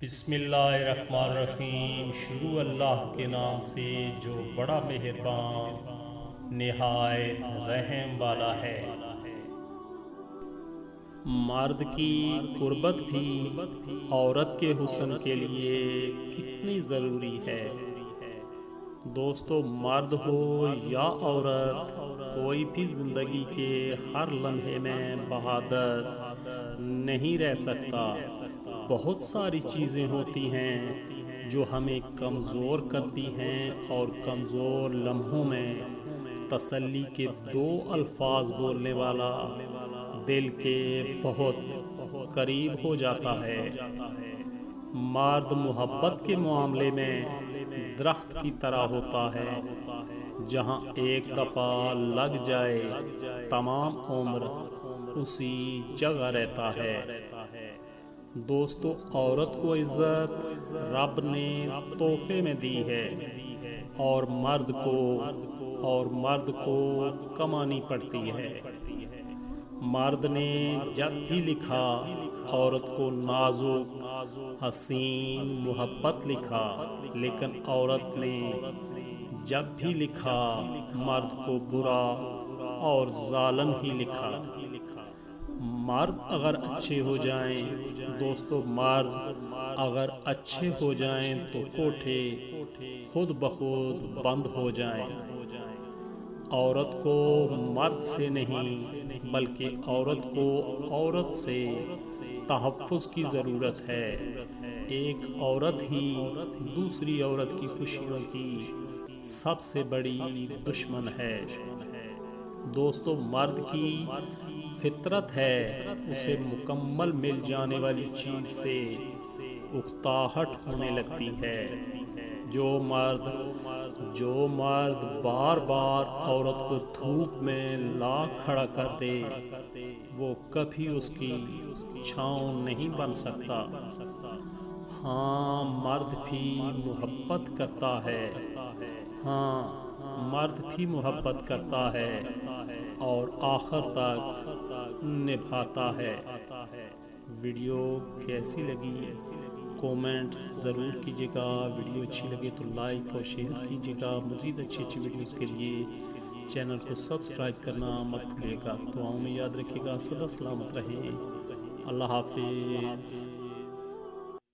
بسم اللہ الرحمن الرحیم۔ شروع اللہ کے نام سے جو بڑا مہربان نہایت رحم والا ہے۔ مرد کی قربت بھی عورت کے حسن کے لیے کتنی ضروری ہے۔ دوستو، مرد ہو یا عورت، کوئی بھی زندگی کے ہر لمحے میں بہادر نہیں رہ سکتا۔ بہت ساری چیزیں ہوتی ہیں جو ہمیں کمزور کرتی ہیں، اور کمزور لمحوں میں تسلی کے دو الفاظ بولنے والا دل کے بہت قریب ہو جاتا ہے۔ مرد محبت کے معاملے میں درخت کی طرح ہوتا ہے، جہاں ایک دفعہ لگ جائے تمام عمر اسی جگہ رہتا ہے۔ دوستو، عورت کو عزت رب نے تحفے میں دی ہے، اور مرد کو کمانی پڑتی ہے۔ مرد نے جب بھی لکھا عورت کو نازک، حسین، محبت لکھا، لیکن عورت نے جب بھی لکھا مرد کو برا اور ظالم ہی لکھا۔ مرد اگر اچھے ہو جائیں، دوستو، مرد اگر اچھے ہو جائیں تو کوٹھے خود بخود بند ہو جائیں۔ عورت کو مرد سے نہیں، بلکہ عورت کو عورت سے تحفظ کی ضرورت ہے۔ ایک عورت ہی دوسری عورت کی خوشیوں کی سب سے بڑی دشمن ہے۔ دوستو، مرد کی فطرت ہے اسے مکمل مل جانے والی چیز سے اکتاہٹ ہونے لگتی ہے۔ جو مرد بار بار عورت کو دھوپ میں لا کھڑا کر دے، وہ کبھی اس کی چھاؤں نہیں بن سکتا۔ ہاں، مرد بھی محبت کرتا ہے، مرد بھی محبت کرتا ہے اور آخر تک نبھاتا ہے۔ ویڈیو کیسی لگی کومنٹ ضرور کیجیے گا۔ ویڈیو اچھی لگے تو لائک اور شیئر کیجیے گا۔ مزید اچھی ویڈیوز کے لیے چینل کو سبسکرائب کرنا مت بھولیے گا۔ دعاؤں میں یاد رکھیے گا۔ سدا سلامت رہیں۔ اللہ حافظ۔